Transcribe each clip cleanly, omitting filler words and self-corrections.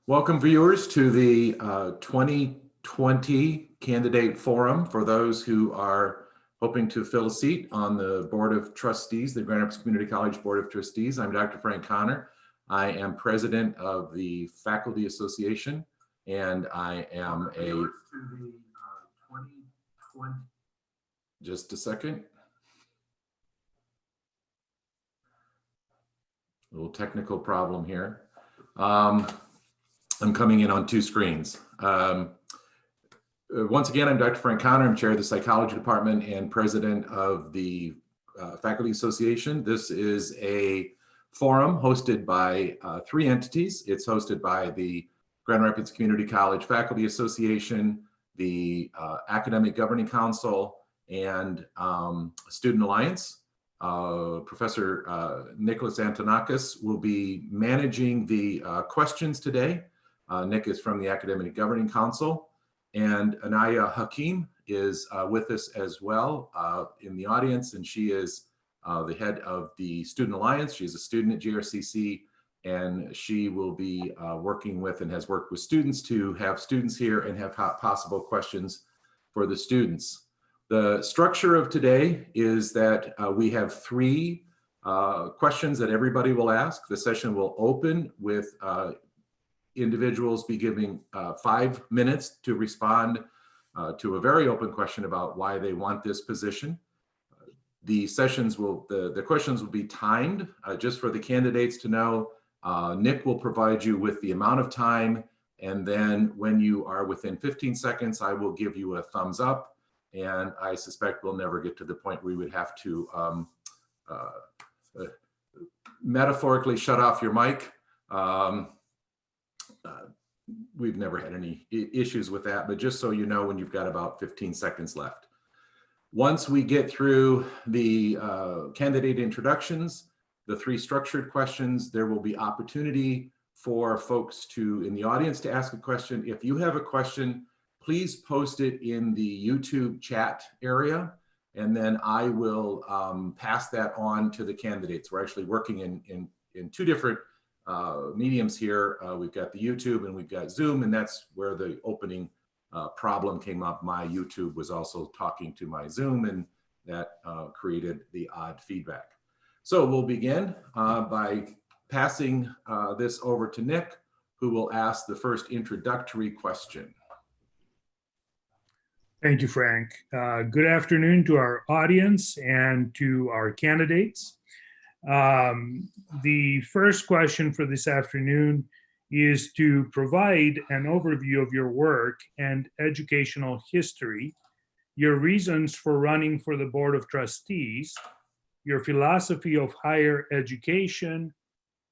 Welcome viewers to the 2020 Candidate Forum for those who are hoping to fill a seat on the Board of Trustees, the Grand Rapids Community College Board of Trustees. I'm Dr. Frank Connor. I am president of the Faculty Association, and I am just a second. A little technical problem here. I'm coming in on two screens. Once again, I'm Dr. Frank Connor. I'm chair of the psychology department and president of the Faculty Association. This is a forum hosted by three entities. It's hosted by the Grand Rapids Community College Faculty Association, the Academic Governing Council, and Student Alliance. Professor Nicholas Antonakis will be managing the questions today. Nick is from the Academic Governing Council, and Anaya Hakim is with us as well in the audience, and she is the head of the Student Alliance. She's a student at GRCC, and she will be working with and has worked with students to have students here and have possible questions for the students. The structure of today is that we have three questions that everybody will ask. The session will open with individuals be giving 5 minutes to respond to a very open question about why they want this position. The questions will be timed just for the candidates to know. Nick will provide you with the amount of time, and then when you are within 15 seconds, I will give you a thumbs up. And I suspect we'll never get to the point where we would have to metaphorically shut off your mic. We've never had any issues with that, but just so you know, when you've got about 15 seconds left. Once we get through the candidate introductions, the three structured questions, there will be opportunity for folks in the audience to ask a question. If you have a question, please post it in the YouTube chat area, and then I will pass that on to the candidates. We're actually working in two different mediums here. We've got the YouTube and we've got Zoom, and that's where the opening problem came up. My YouTube was also talking to my Zoom, and that created the odd feedback. So we'll begin by passing this over to Nick, who will ask the first introductory question. Thank you, Frank. Good afternoon to our audience and to our candidates. The first question for this afternoon is to provide an overview of your work and educational history, your reasons for running for the Board of Trustees, your philosophy of higher education,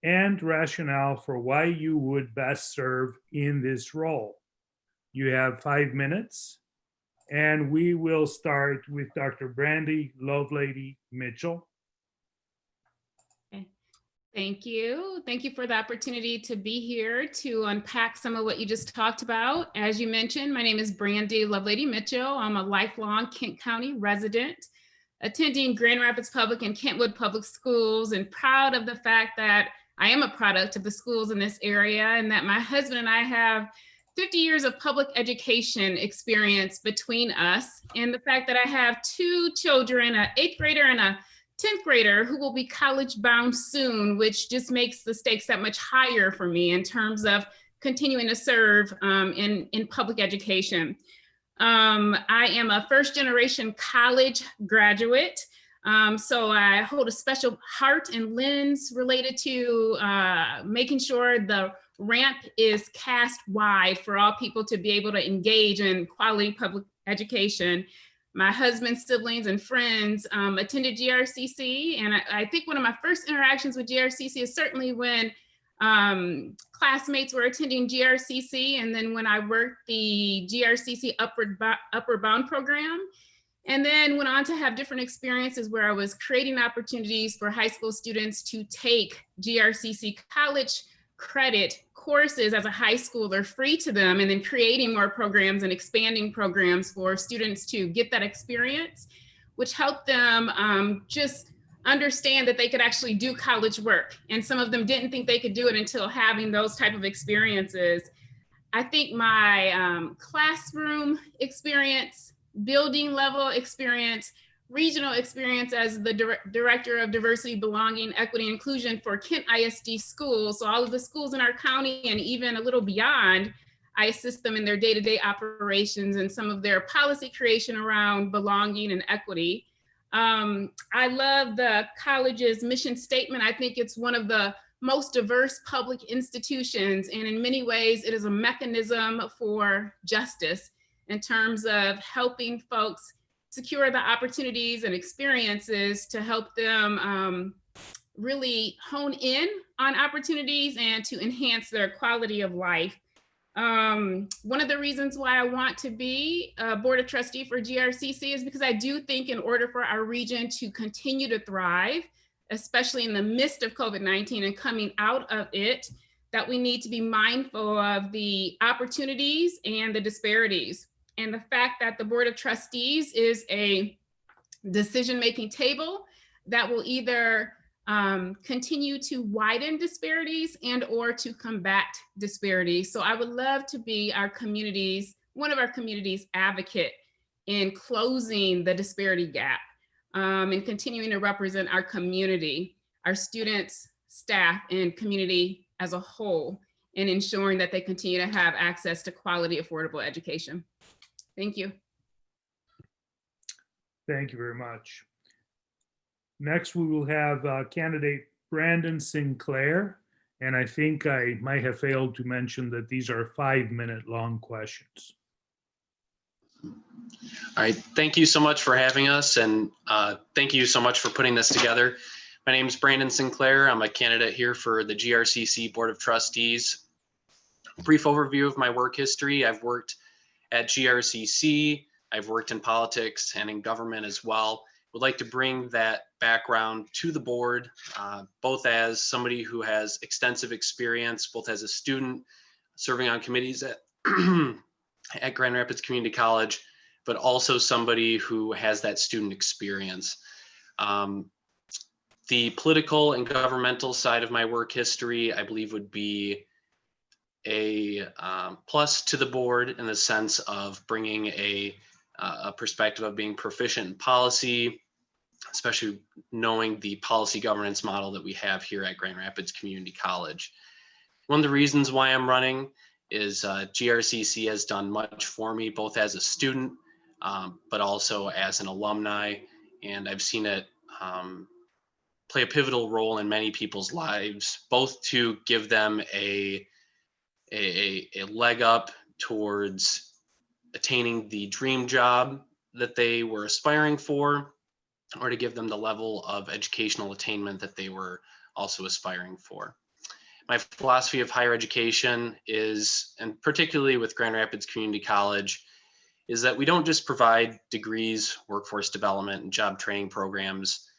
and rationale for why you would best serve in this role. You have 5 minutes. And we will start with Dr. Brandy Lovelady Mitchell. Okay. Thank you. Thank you for the opportunity to be here to unpack some of what you just talked about. As you mentioned, my name is Brandy Lovelady Mitchell. I'm a lifelong Kent County resident, attending Grand Rapids Public and Kentwood Public Schools, and proud of the fact that I am a product of the schools in this area, and that my husband and I have 50 years of public education experience between us, and the fact that I have two children, an 8th grader and a 10th grader, who will be college bound soon, which just makes the stakes that much higher for me in terms of continuing to serve in public education. I am a first generation college graduate. So I hold a special heart and lens related to making sure the ramp is cast wide for all people to be able to engage in quality public education. My husband's siblings and friends attended GRCC, and I think one of my first interactions with GRCC is certainly when classmates were attending GRCC, and then when I worked the GRCC Upward Bound program, and then went on to have different experiences where I was creating opportunities for high school students to take GRCC college credit courses as a high schooler free to them, and then creating more programs and expanding programs for students to get that experience, which helped them just understand that they could actually do college work. And some of them didn't think they could do it until having those type of experiences. I think my classroom experience, building level experience, regional experience as the Director of Diversity, Belonging, Equity, and Inclusion for Kent ISD schools. So all of the schools in our county and even a little beyond, I assist them in their day-to-day operations and some of their policy creation around belonging and equity. I love the college's mission statement. I think it's one of the most diverse public institutions, and in many ways, it is a mechanism for justice in terms of helping folks secure the opportunities and experiences to help them really hone in on opportunities and to enhance their quality of life. One of the reasons why I want to be a board of trustee for GRCC is because I do think in order for our region to continue to thrive, especially in the midst of COVID-19 and coming out of it, that we need to be mindful of the opportunities and the disparities. And the fact that the Board of Trustees is a decision-making table that will either continue to widen disparities and or to combat disparities. So I would love to be our community's, one of our community's advocate in closing the disparity gap and continuing to represent our community, our students, staff, and community as a whole, and ensuring that they continue to have access to quality, affordable education. Thank you. Thank you very much. Next, we will have candidate Brandon Sinclair. And I think I might have failed to mention that these are 5-minute long questions. All right, thank you so much for having us, and thank you so much for putting this together. My name is Brandon Sinclair. I'm a candidate here for the GRCC Board of Trustees. Brief overview of my work history. I've worked at GRCC, I've worked in politics and in government as well. Would like to bring that background to the board, both as somebody who has extensive experience, both as a student serving on committees at, at Grand Rapids Community College, but also somebody who has that student experience. The political and governmental side of my work history, I believe, would be a plus to the board in the sense of bringing a perspective of being proficient in policy, especially knowing the policy governance model that we have here at Grand Rapids Community College. One of the reasons why I'm running is GRCC has done much for me, both as a student, but also as an alumni, and I've seen it play a pivotal role in many people's lives, both to give them a leg up towards attaining the dream job that they were aspiring for, or to give them the level of educational attainment that they were also aspiring for. My philosophy of higher education is, and particularly with Grand Rapids Community College, is that we don't just provide degrees, workforce development, and job training programs.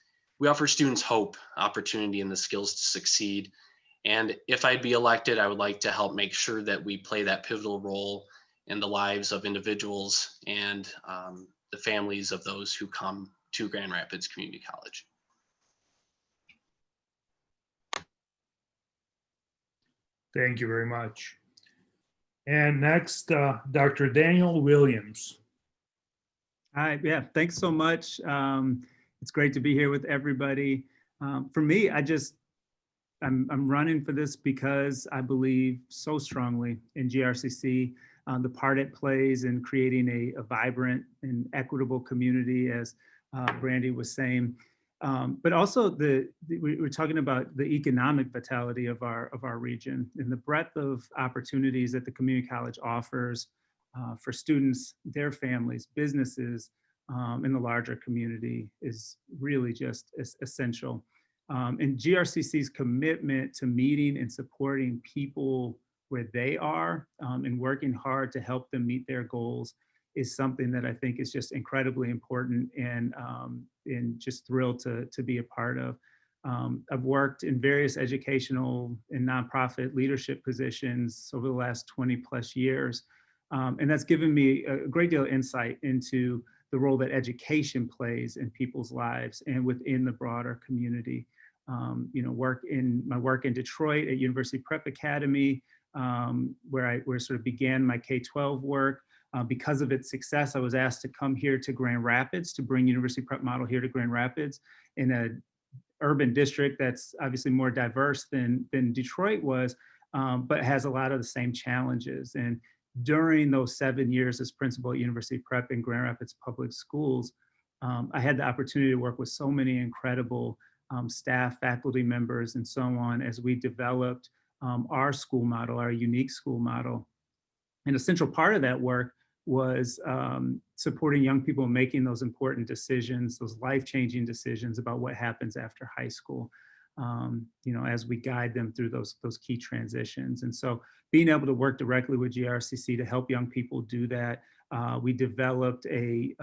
We offer students hope, opportunity, and the skills to succeed. And if I'd be elected, I would like to help make sure that we play that pivotal role in the lives of individuals and the families of those who come to Grand Rapids Community College. Thank you very much. And next, Dr. Daniel Williams. Hi, yeah, thanks so much. It's great to be here with everybody. For me, I'm running for this because I believe so strongly in GRCC, the part it plays in creating a vibrant and equitable community, as Brandy was saying. But also we're talking about the economic vitality of our region and the breadth of opportunities that the community college offers for students, their families, businesses, in the larger community is really just essential. And GRCC's commitment to meeting and supporting people where they are and working hard to help them meet their goals is something that I think is just incredibly important and just thrilled to be a part of. I've worked in various educational and nonprofit leadership positions over the last 20 plus years. And that's given me a great deal of insight into the role that education plays in people's lives and within the broader community. You know, my work in Detroit at University Prep Academy, where sort of began my K-12 work. Because of its success, I was asked to come here to Grand Rapids, to bring University Prep Model here to Grand Rapids in a urban district that's obviously more diverse than Detroit was, but has a lot of the same challenges. And during those 7 years as principal at University Prep in Grand Rapids Public Schools, I had the opportunity to work with so many incredible staff, faculty members, and so on as we developed our school model, our unique school model. And a central part of that work was supporting young people making those important decisions, those life-changing decisions about what happens after high school, you know, as we guide them through those key transitions. And so being able to work directly with GRCC to help young people do that, we developed a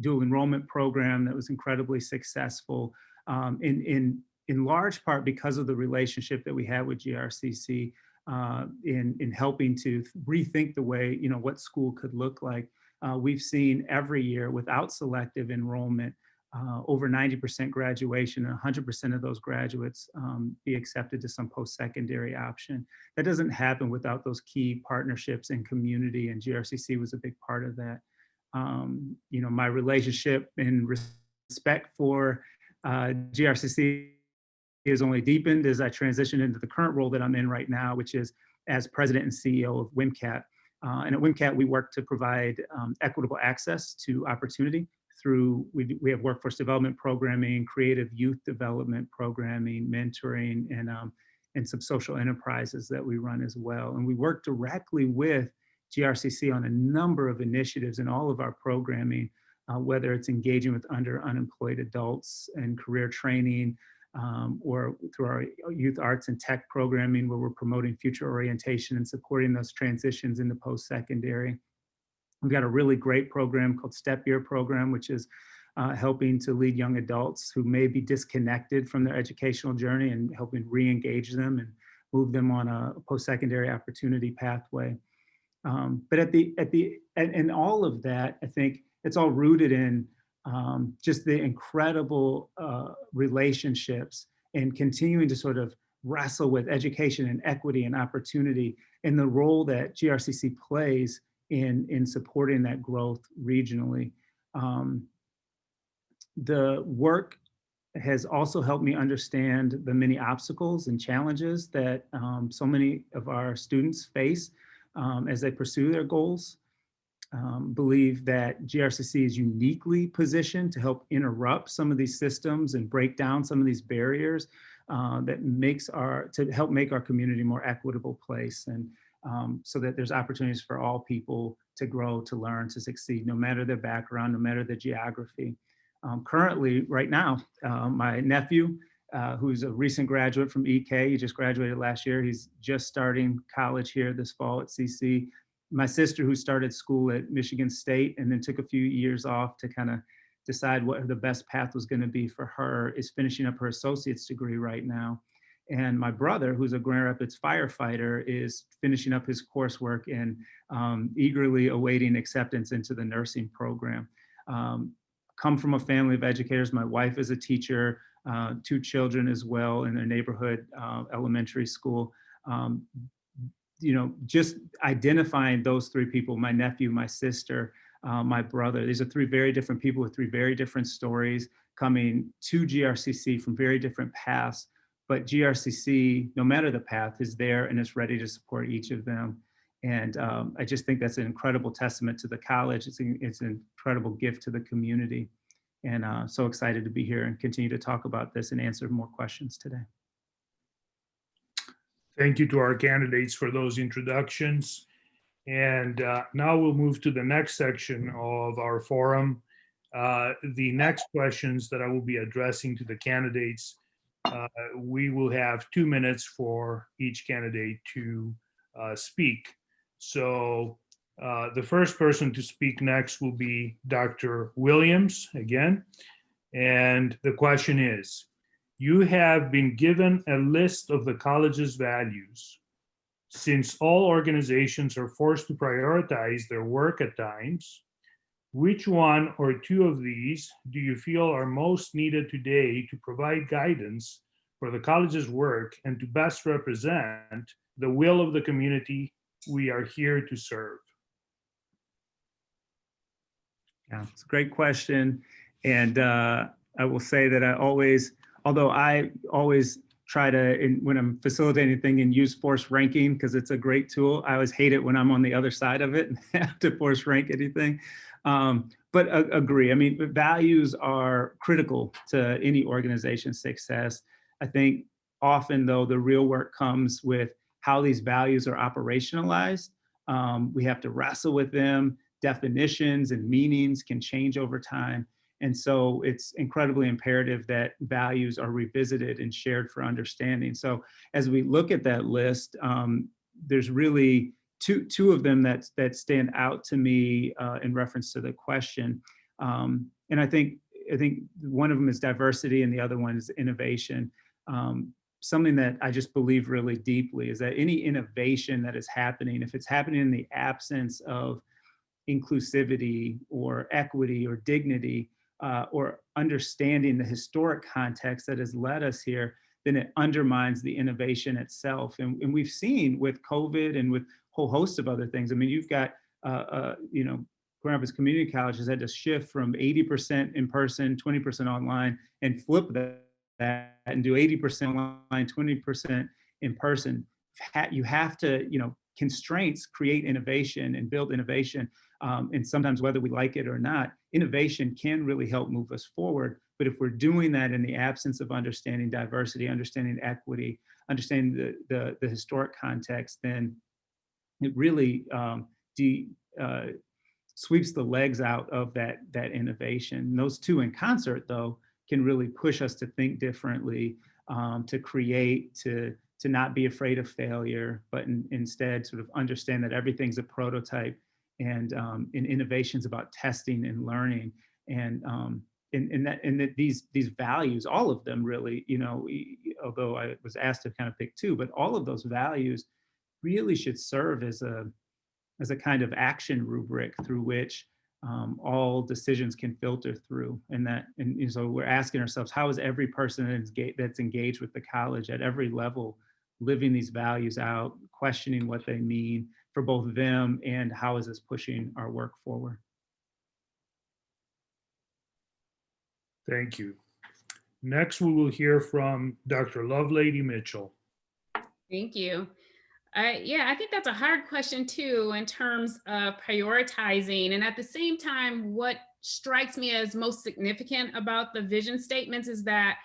dual enrollment program that was incredibly successful, in large part because of the relationship that we had with GRCC. In helping to rethink the way, you know, what school could look like. We've seen every year without selective enrollment, over 90% graduation, and 100% of those graduates be accepted to some post-secondary option. That doesn't happen without those key partnerships and community, and GRCC was a big part of that. You know, my relationship and respect for GRCC has only deepened as I transitioned into the current role that I'm in right now, which is as president and CEO of WMCAT. And at WMCAT, we work to provide equitable access to opportunity through, we have workforce development programming, creative youth development programming, mentoring, and some social enterprises that we run as well. And we work directly with GRCC on a number of initiatives in all of our programming, whether it's engaging with unemployed adults and career training, or through our youth arts and tech programming, where we're promoting future orientation and supporting those transitions into post-secondary. We've got a really great program called Step Year Program, which is helping to lead young adults who may be disconnected from their educational journey and helping re-engage them and move them on a post-secondary opportunity pathway. But in all of that, I think it's all rooted in just the incredible relationships and continuing to sort of wrestle with education and equity and opportunity and the role that GRCC plays in supporting that growth regionally. The work has also helped me understand the many obstacles and challenges that so many of our students face as they pursue their goals. Believe that GRCC is uniquely positioned to help interrupt some of these systems and break down some of these barriers to help make our community a more equitable place, and so that there's opportunities for all people to grow, to learn, to succeed, no matter their background, no matter their geography. Currently, right now, my nephew, who's a recent graduate from EK, he just graduated last year, he's just starting college here this fall at CC. My sister, who started school at Michigan State and then took a few years off to kind of decide what the best path was going to be for her, is finishing up her associate's degree right now. And my brother, who's a Grand Rapids firefighter, is finishing up his coursework and eagerly awaiting acceptance into the nursing program. Come from a family of educators. My wife is a teacher, 2 children as well in their neighborhood elementary school. You know, just identifying those 3 people, my nephew, my sister, my brother, these are 3 very different people with 3 very different stories coming to GRCC from very different paths, but GRCC, no matter the path, is there and is ready to support each of them. And I just think that's an incredible testament to the college. It's an incredible gift to the community. And so excited to be here and continue to talk about this and answer more questions today. Thank you to our candidates for those introductions. And now we'll move to the next section of our forum. The next questions that I will be addressing to the candidates, we will have 2 minutes for each candidate to speak. So the first person to speak next will be Dr. Williams again. And the question is, you have been given a list of the college's values. Since all organizations are forced to prioritize their work at times, Which one or two of these do you feel are most needed today to provide guidance for the college's work and to best represent the will of the community we are here to serve? Yeah, it's a great question. And I will say that although I always try to, when I'm facilitating anything, and use force ranking because it's a great tool, I always hate it when I'm on the other side of it and have to force rank anything. But agree. I mean, values are critical to any organization's success. I think often, though, the real work comes with how these values are operationalized. We have to wrestle with them. Definitions and meanings can change over time. And so it's incredibly imperative that values are revisited and shared for understanding. So as we look at that list, there's really two of them that stand out to me in reference to the question. And I think one of them is diversity and the other one is innovation. Something that I just believe really deeply is that any innovation that is happening, if it's happening in the absence of inclusivity or equity or dignity, or understanding the historic context that has led us here, then it undermines the innovation itself. And we've seen with COVID and with a whole host of other things. I mean, you've got, Grand Rapids Community College has had to shift from 80% in person, 20% online, and flip that and do 80% online, 20% in person. You have to, constraints create innovation and build innovation. And sometimes, whether we like it or not, innovation can really help move us forward. But if we're doing that in the absence of understanding diversity, understanding equity, understanding the historic context, then it really sweeps the legs out of that innovation. And those two in concert, though, can really push us to think differently, to create, to not be afraid of failure, but instead sort of understand that everything's a prototype. And innovations about testing and learning, and that these values, all of them really, although I was asked to kind of pick two, but all of those values really should serve as a kind of action rubric through which all decisions can filter through. And so we're asking ourselves, how is every person that's engaged with the college at every level living these values out, questioning what they mean for both them, and how is this pushing our work forward? Thank you. Next, we will hear from Dr. Lovelady Mitchell. Thank you. I think that's a hard question too, in terms of prioritizing. And at the same time, what strikes me as most significant about the vision statements is that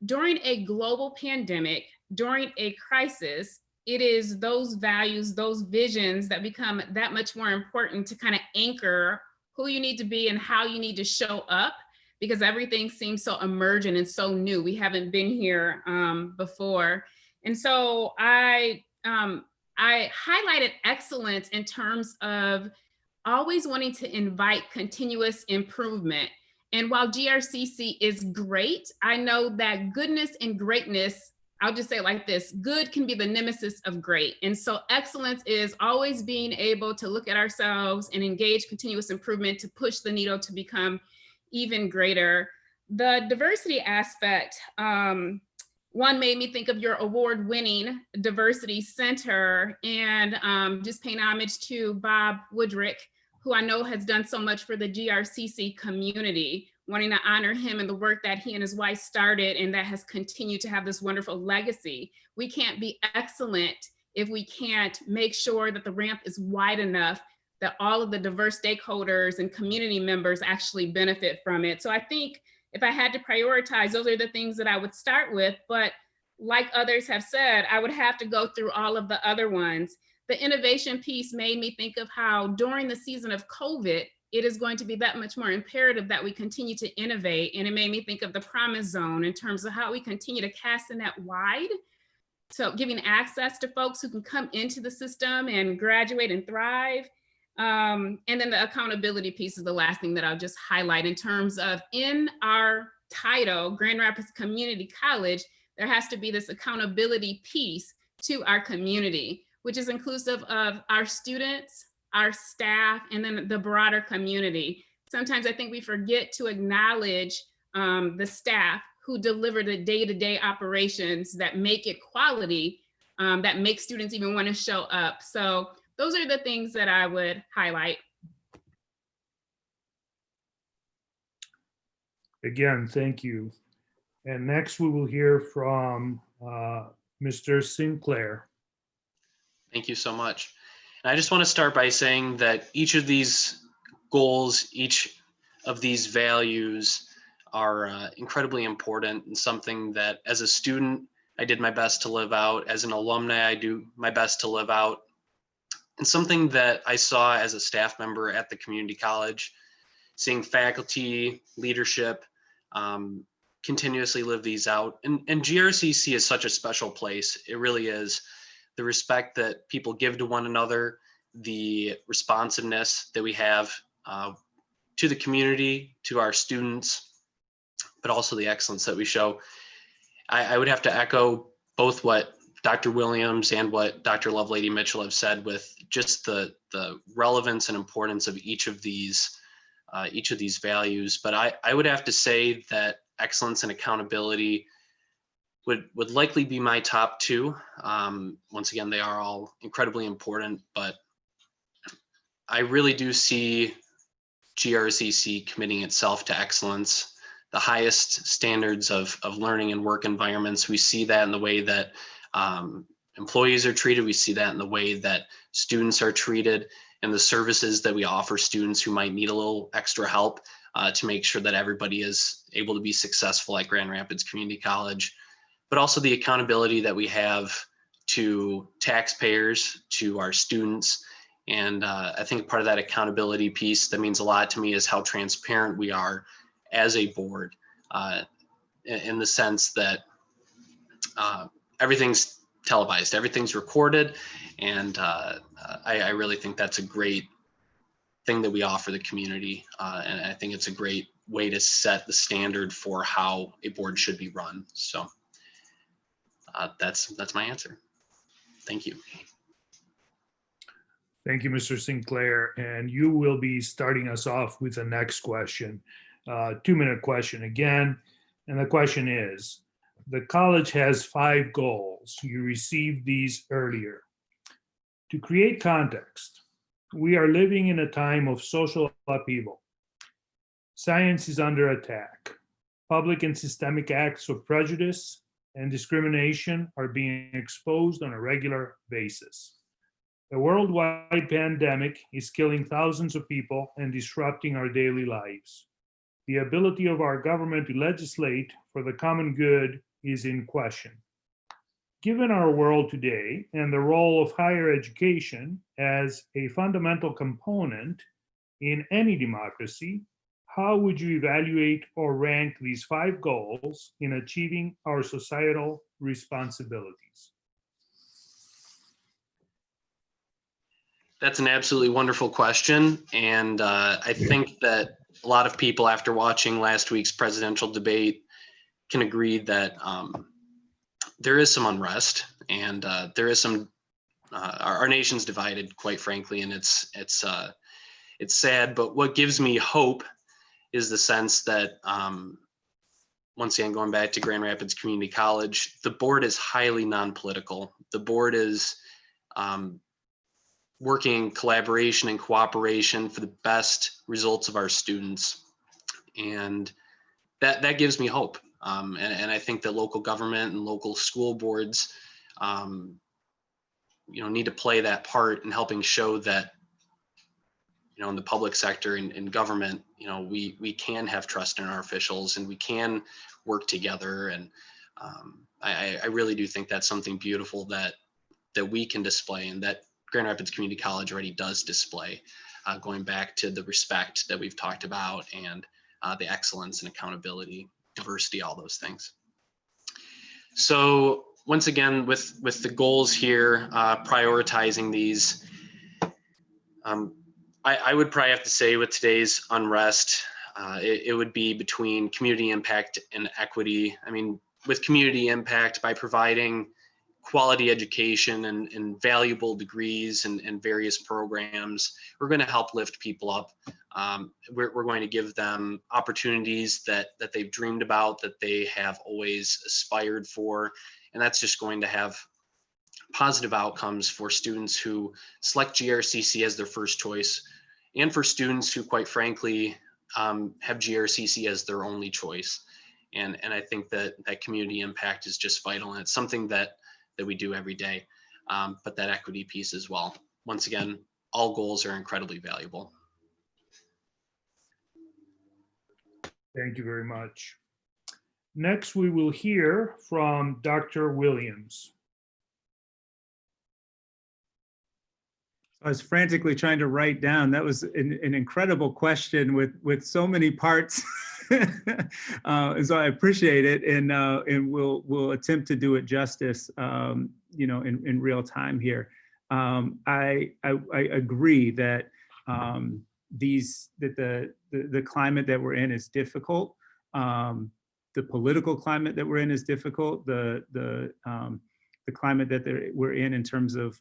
during a global pandemic, during a crisis, it is those values, those visions that become that much more important to kind of anchor who you need to be and how you need to show up, because everything seems so emergent and so new. We haven't been here before. And so I highlighted excellence in terms of always wanting to invite continuous improvement. And while GRCC is great, I know that goodness and greatness, I'll just say it like this: good can be the nemesis of great. And so excellence is always being able to look at ourselves and engage continuous improvement to push the needle to become even greater. The diversity aspect, one made me think of your award-winning diversity center, and just paying homage to Bob Woodrick, who I know has done so much for the GRCC community, wanting to honor him and the work that he and his wife started and that has continued to have this wonderful legacy. We can't be excellent if we can't make sure that the ramp is wide enough that all of the diverse stakeholders and community members actually benefit from it. So I think if I had to prioritize, those are the things that I would start with. But like others have said, I would have to go through all of the other ones. The innovation piece made me think of how during the season of COVID, it is going to be that much more imperative that we continue to innovate. And it made me think of the promise zone in terms of how we continue to cast the net wide. So giving access to folks who can come into the system and graduate and thrive. And then the accountability piece is the last thing that I'll just highlight in terms of, in our title, Grand Rapids Community College, there has to be this accountability piece to our community, which is inclusive of our students, our staff, and then the broader community. sometimes I think we forget to acknowledge the staff who deliver the day-to-day operations that make it quality, that make students even want to show up. So those are the things that I would highlight. Again, thank you. And next we will hear from Mr. Sinclair. Thank you so much. And I just want to start by saying that each of these goals, each of these values are incredibly important and something that as a student, I did my best to live out. As an alumni, I do my best to live out. And something that I saw as a staff member at the community college, seeing faculty, leadership, continuously live these out. And GRCC is such a special place. It really is. The respect that people give to one another, the responsiveness that we have to the community, to our students, but also the excellence that we show. I would have to echo both what Dr. Williams and what Dr. Lovelady Mitchell have said with just the relevance and importance of each of these values. But I would have to say that excellence and accountability would likely be my top two. Once again, they are all incredibly important, but I really do see GRCC committing itself to excellence, the highest standards of learning and work environments. We see that in the way that employees are treated. We see that in the way that students are treated and the services that we offer students who might need a little extra help to make sure that everybody is able to be successful at Grand Rapids Community College, but also the accountability that we have to taxpayers, to our students. And I think part of that accountability piece that means a lot to me is how transparent we are as a board, in the sense that everything's televised, everything's recorded. And I really think that's a great thing that we offer the community. And I think it's a great way to set the standard for how a board should be run. So that's my answer. Thank you. Thank you, Mr. Sinclair. And you will be starting us off with the next question, 2-minute question again. And the question is, the college has 5 goals. You received these earlier. To create context, we are living in a time of social upheaval. Science is under attack. Public and systemic acts of prejudice and discrimination are being exposed on a regular basis. A worldwide pandemic is killing thousands of people and disrupting our daily lives. The ability of our government to legislate for the common good is in question. Given our world today and the role of higher education as a fundamental component in any democracy, how would you evaluate or rank these 5 goals in achieving our societal responsibilities? That's an absolutely wonderful question. And I think that a lot of people after watching last week's presidential debate can agree that there is some unrest and there is some, our nation's divided, quite frankly, and it's sad. But what gives me hope is the sense that, once again, going back to Grand Rapids Community College, the board is highly non-political. The board is working in collaboration and cooperation for the best results of our students. And that gives me hope. And I think that local government and local school boards, need to play that part in helping show that, in the public sector and in government, we can have trust in our officials and we can work together. And I really do think that's something beautiful that we can display and that Grand Rapids Community College already does display, going back to the respect that we've talked about and the excellence and accountability, diversity, all those things. So once again, with the goals here, prioritizing these, I would probably have to say with today's unrest, it would be between community impact and equity. I mean, with community impact, by providing quality education and valuable degrees and various programs. We're going to help lift people up. We're going to give them opportunities that they've dreamed about, that they have always aspired for. And that's just going to have positive outcomes for students who select GRCC as their first choice, and for students who, quite frankly, have GRCC as their only choice. And I think that community impact is just vital, and it's something that we do every day. But that equity piece as well. Once again, all goals are incredibly valuable. Thank you very much. Next, we will hear from Dr. Williams. I was frantically trying to write down. That was an incredible question with so many parts. And so I appreciate it, and we'll attempt to do it justice, in real time here. I agree that the climate that we're in is difficult. The political climate that we're in is difficult. The climate that we're in terms of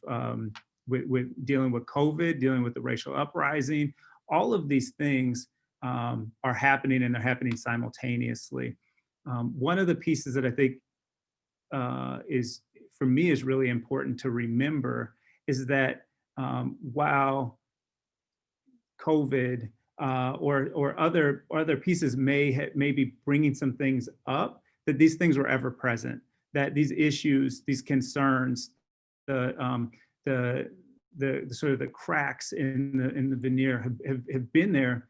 with dealing with COVID, dealing with the racial uprising, all of these things are happening, and they're happening simultaneously. One of the pieces that I think for me is really important to remember is that while COVID or other pieces may be bringing some things up, that these things were ever present, that these issues, these concerns, the sort of the cracks in the veneer have been there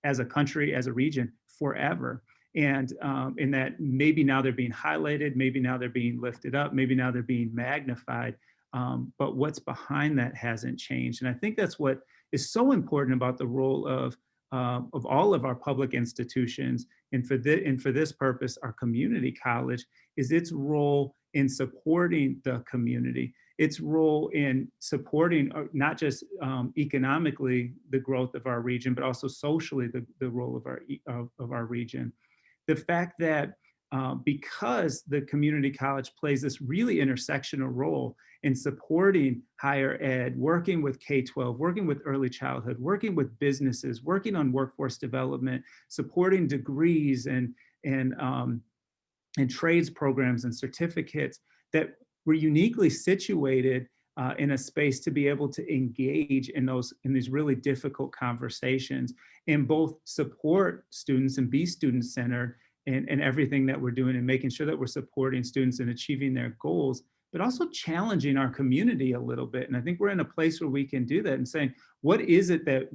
as a country, as a region forever. And in that maybe now they're being highlighted, maybe now they're being lifted up, maybe now they're being magnified, but what's behind that hasn't changed. And I think that's what is so important about the role of all of our public institutions, and for this purpose, our community college, is its role in supporting the community, its role in supporting not just economically the growth of our region, but also socially the role of our region. The fact that because the community college plays this really intersectional role in supporting higher ed, working with K-12, working with early childhood, working with businesses, working on workforce development, supporting degrees and trades programs and certificates, that we're uniquely situated in a space to be able to engage in these really difficult conversations, and both support students and be student-centered in everything that we're doing, and making sure that we're supporting students and achieving their goals, but also challenging our community a little bit. And I think we're in a place where we can do that, and saying, what is it that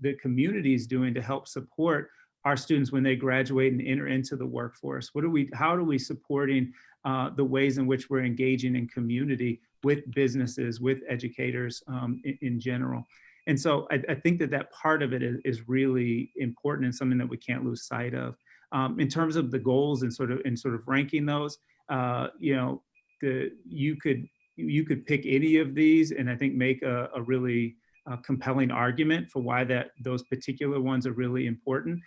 the community is doing to help support our students when they graduate and enter into the workforce? How are we supporting the ways in which we're engaging in community with businesses, with educators in general? And so I think that part of it is really important, and something that we can't lose sight of. In terms of the goals and sort of ranking those, you could pick any of these, and I think make a really compelling argument for why those particular ones are really important.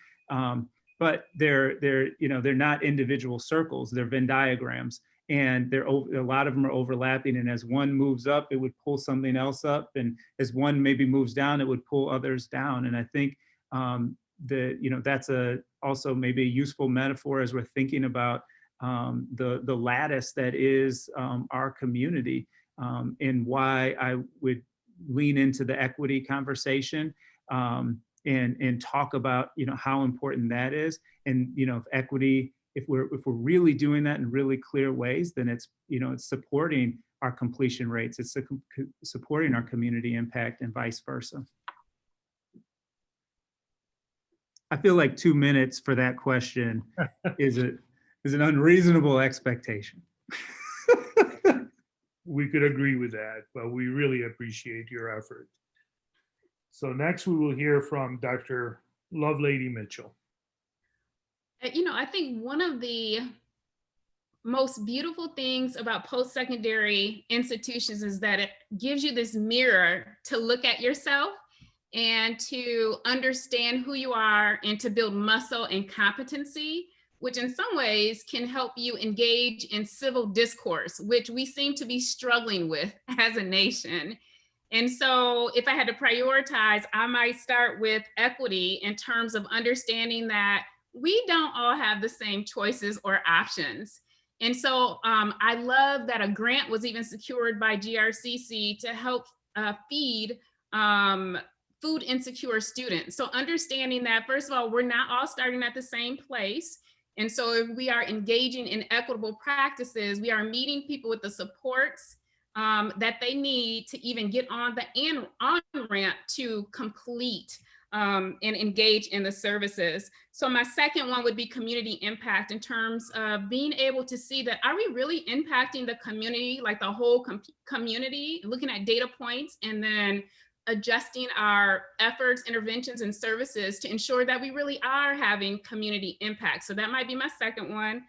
But they're not individual circles; they're Venn diagrams, and a lot of them are overlapping. And as one moves up, it would pull something else up, and as one maybe moves down, it would pull others down. And I think that's also maybe a useful metaphor as we're thinking about the lattice that is our community, and why I would lean into the equity conversation and talk about how important that is. And if equity, if we're really doing that in really clear ways, then it's it's supporting our completion rates, it's supporting our community impact, and vice versa. I feel like 2 minutes for that question is an unreasonable expectation. We could agree with that, but we really appreciate your effort. So next we will hear from Dr. Lovelady Mitchell. I think one of the most beautiful things about post-secondary institutions is that it gives you this mirror to look at yourself and to understand who you are, and to build muscle and competency which in some ways can help you engage in civil discourse, which we seem to be struggling with as a nation. And so if I had to prioritize, I might start with equity in terms of understanding that we don't all have the same choices or options. And so I love that a grant was even secured by GRCC to help feed food insecure students. So understanding that, first of all, we're not all starting at the same place. And so if we are engaging in equitable practices, we are meeting people with the supports that they need to even get on the on-ramp to complete and engage in the services. So my second one would be community impact, in terms of being able to see that, are we really impacting the community, like the whole community, looking at data points and then adjusting our efforts, interventions, and services to ensure that we really are having community impact. So that might be my second one,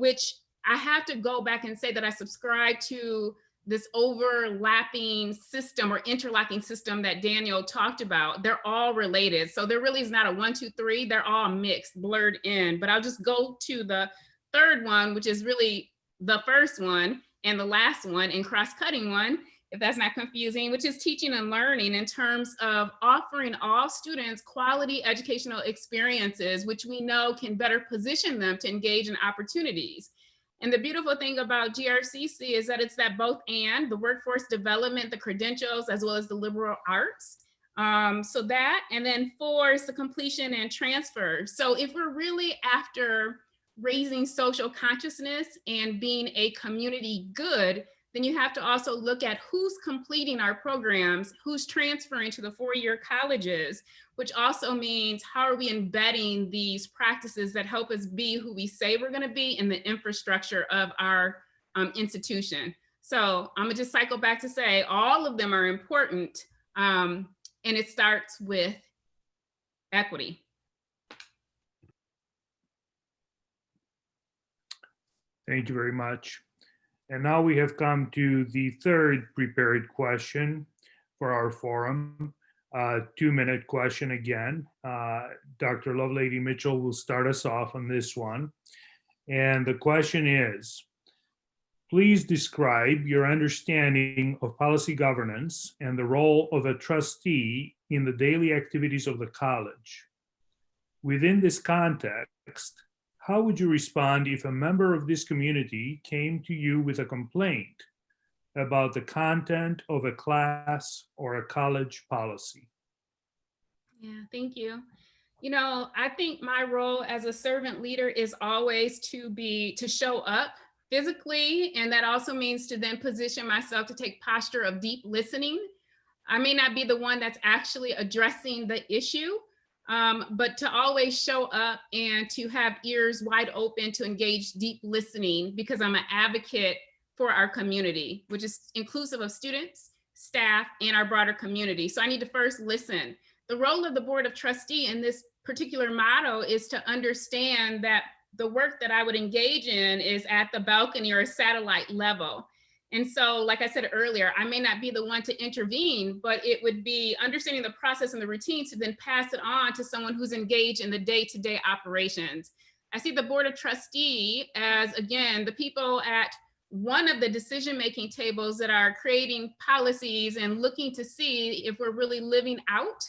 which I have to go back and say that I subscribe to this overlapping system or interlocking system that Daniel talked about. They're all related. So there really is not a 1, 2, 3, they're all mixed, blurred in. But I'll just go to the third one, which is really the first one and the last one and cross-cutting one, if that's not confusing, which is teaching and learning, in terms of offering all students quality educational experiences, which we know can better position them to engage in opportunities. And the beautiful thing about GRCC is that it's that both and, the workforce development, the credentials, as well as the liberal arts. So that, and then 4 is the completion and transfer. So if we're really after raising social consciousness and being a community good, then you have to also look at who's completing our programs, who's transferring to the 4-year colleges, which also means how are we embedding these practices that help us be who we say we're going to be in the infrastructure of our institution. So I'm gonna just cycle back to say all of them are important, and it starts with equity. Thank you very much. And now we have come to the third prepared question for our forum. 2-minute question again. Dr. Lovelady Mitchell will start us off on this one. And the question is, please describe your understanding of policy governance and the role of a trustee in the daily activities of the college. Within this context, how would you respond if a member of this community came to you with a complaint about the content of a class or a college policy? Yeah, thank you. You know, I think my role as a servant leader is always to show up physically, and that also means to then position myself to take posture of deep listening. I may not be the one that's actually addressing the issue, but to always show up and to have ears wide open to engage deep listening, because I'm an advocate for our community, which is inclusive of students, staff, and our broader community. So I need to first listen. The role of the Board of Trustees in this particular motto is to understand that the work that I would engage in is at the balcony or a satellite level. And so, like I said earlier, I may not be the one to intervene, but it would be understanding the process and the routine to then pass it on to someone who's engaged in the day-to-day operations. I see the Board of Trustees as, again, the people at one of the decision-making tables that are creating policies and looking to see if we're really living out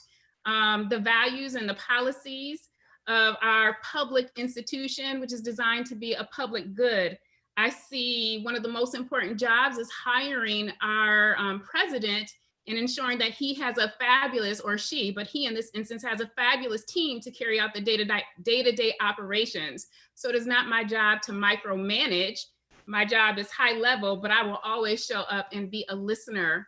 the values and the policies of our public institution, which is designed to be a public good. I see one of the most important jobs is hiring our president and ensuring that he has a fabulous, or she, but he in this instance has a fabulous team to carry out the day-to-day operations. So it is not my job to micromanage. My job is high level, but I will always show up and be a listener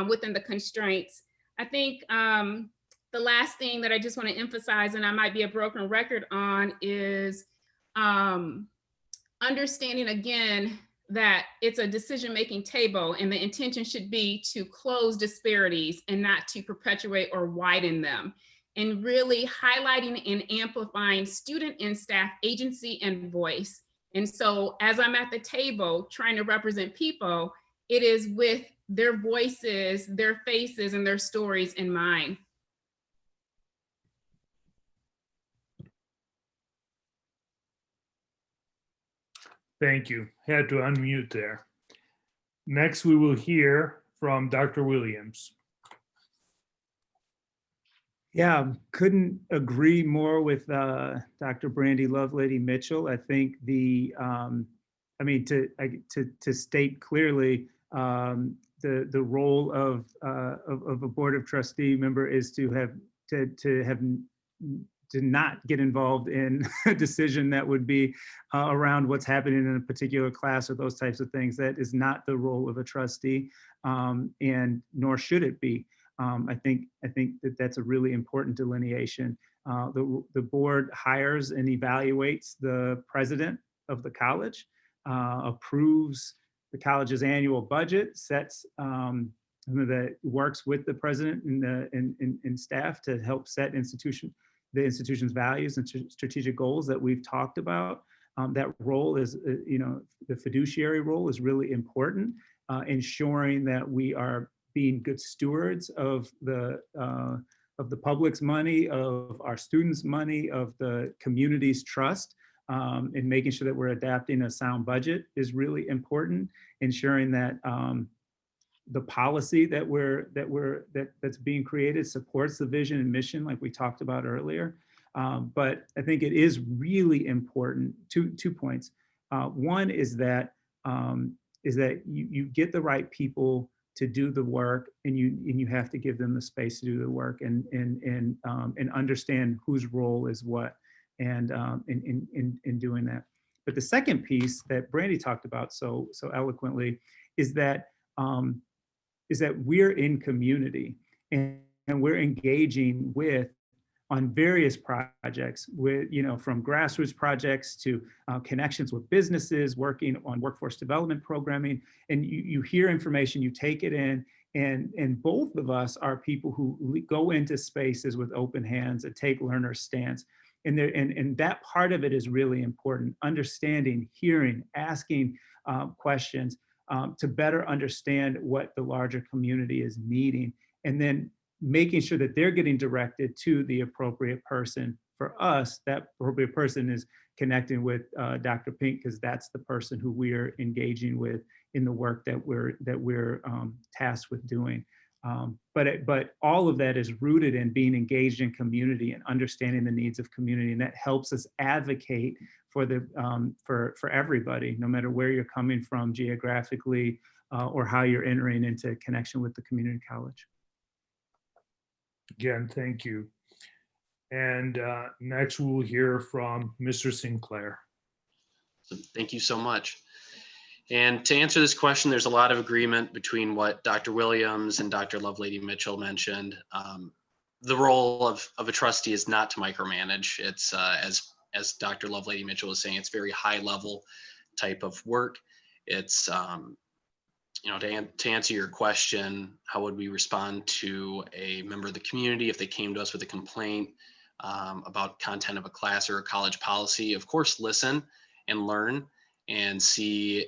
within the constraints. I think the last thing that I just want to emphasize, and I might be a broken record on, is understanding again that it's a decision-making table and the intention should be to close disparities and not to perpetuate or widen them, and really highlighting and amplifying student and staff agency and voice. And so as I'm at the table trying to represent people, it is with their voices, their faces, and their stories in mind. Thank you. Had to unmute there. Next, we will hear from Dr. Williams. Yeah, couldn't agree more with Dr. Brandy Lovelady Mitchell. I think I mean, to state clearly, the role of a board of trustee member is to not get involved in a decision that would be around what's happening in a particular class or those types of things. That is not the role of a trustee, and nor should it be. I think that that's a really important delineation. The board hires and evaluates the president of the college, approves the college's annual budget, sets that works with the president and staff to help set the institution's values and strategic goals that we've talked about. That role is, the fiduciary role is really important, ensuring that we are being good stewards of the public's money, of our students' money, of the community's trust, and making sure that we're adapting a sound budget is really important. Ensuring that the policy that's being created supports the vision and mission, like we talked about earlier. But I think it is really important. Two points. One is that you get the right people to do the work, and you have to give them the space to do the work, and understand whose role is what, and in doing that. But the second piece that Brandy talked about so eloquently is that we're in community, and we're engaging on various projects, with from grassroots projects to connections with businesses, working on workforce development programming. And you hear information, you take it in, and both of us are people who go into spaces with open hands and take learner's stance. And that part of it is really important. Understanding, hearing, asking questions to better understand what the larger community is needing, and then making sure that they're getting directed to the appropriate person. For us, that appropriate person is connecting with Dr. Pink, because that's the person who we're engaging with in the work that we're tasked with doing. But all of that is rooted in being engaged in community and understanding the needs of community, and that helps us advocate for everybody, no matter where you're coming from geographically, or how you're entering into connection with the community college. Again, thank you. And next we'll hear from Mr. Sinclair. Thank you so much. And to answer this question, there's a lot of agreement between what Dr. Williams and Dr. Lovelady Mitchell mentioned. The role of a trustee is not to micromanage. It's as Dr. Lovelady Mitchell was saying, it's very high level type of work. It's to answer your question, how would we respond to a member of the community if they came to us with a complaint about content of a class or a college policy? Of course, listen and learn and see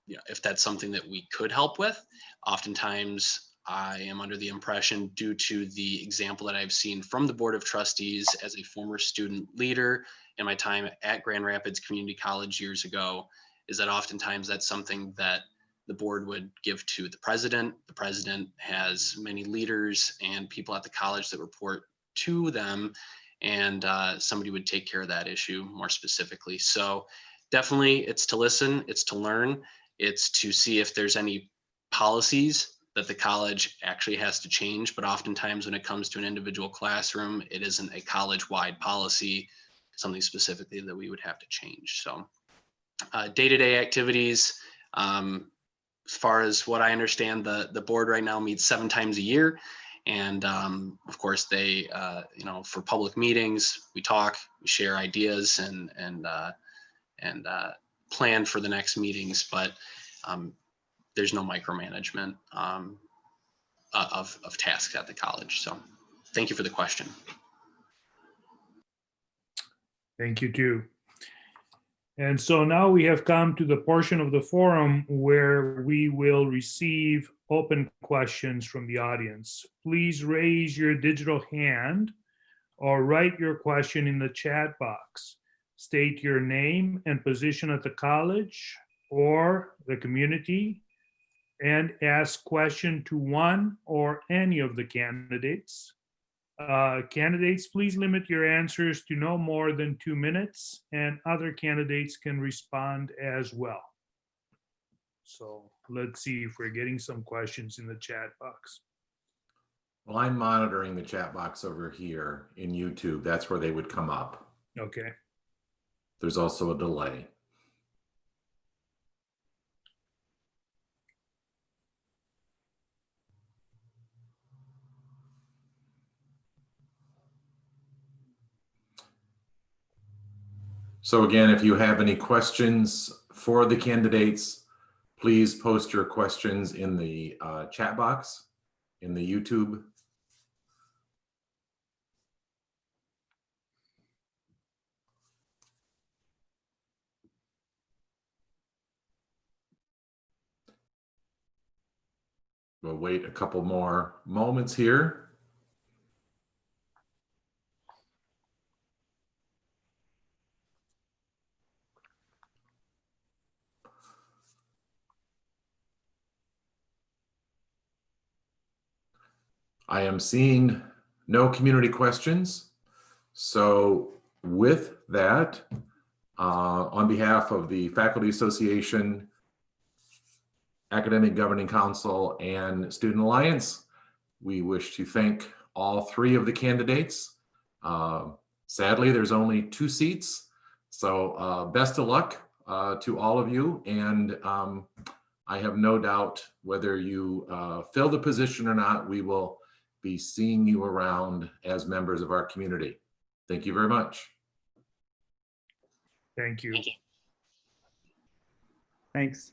if that's something that we could help with. Oftentimes, I am under the impression, due to the example that I've seen from the Board of Trustees as a former student leader in my time at Grand Rapids Community College years ago, is that oftentimes that's something that the board would give to the president. The president has many leaders and people at the college that report to them, and somebody would take care of that issue more specifically. So definitely it's to listen, it's to learn, it's to see if there's any policies that the college actually has to change. But oftentimes when it comes to an individual classroom, it isn't a college-wide policy, something specifically that we would have to change. So day-to-day activities, as far as what I understand, the board right now meets 7 times a year. And of course they, for public meetings, we talk, we share ideas and plan for the next meetings, but there's no micromanagement of tasks at the college. So thank you for the question. Thank you too. And so now we have come to the portion of the forum where we will receive open questions from the audience. Please raise your digital hand or write your question in the chat box. State your name and position at the college or the community, and ask question to one or any of the candidates. Candidates, please limit your answers to no more than 2 minutes, and other candidates can respond as well. So let's see if we're getting some questions in the chat box. Well, I'm monitoring the chat box over here in YouTube. That's where they would come up. Okay. There's also a delay. So again, if you have any questions for the candidates, please post your questions in the chat box in the YouTube. We'll wait a couple more moments here. I am seeing no community questions. So with that, on behalf of the Faculty Association, Academic Governing Council, and Student Alliance, we wish to thank all three of the candidates. Sadly, there's only 2 seats. So best of luck to all of you. And I have no doubt whether you fill the position or not, we will be seeing you around as members of our community. Thank you very much. Thank you. Thanks.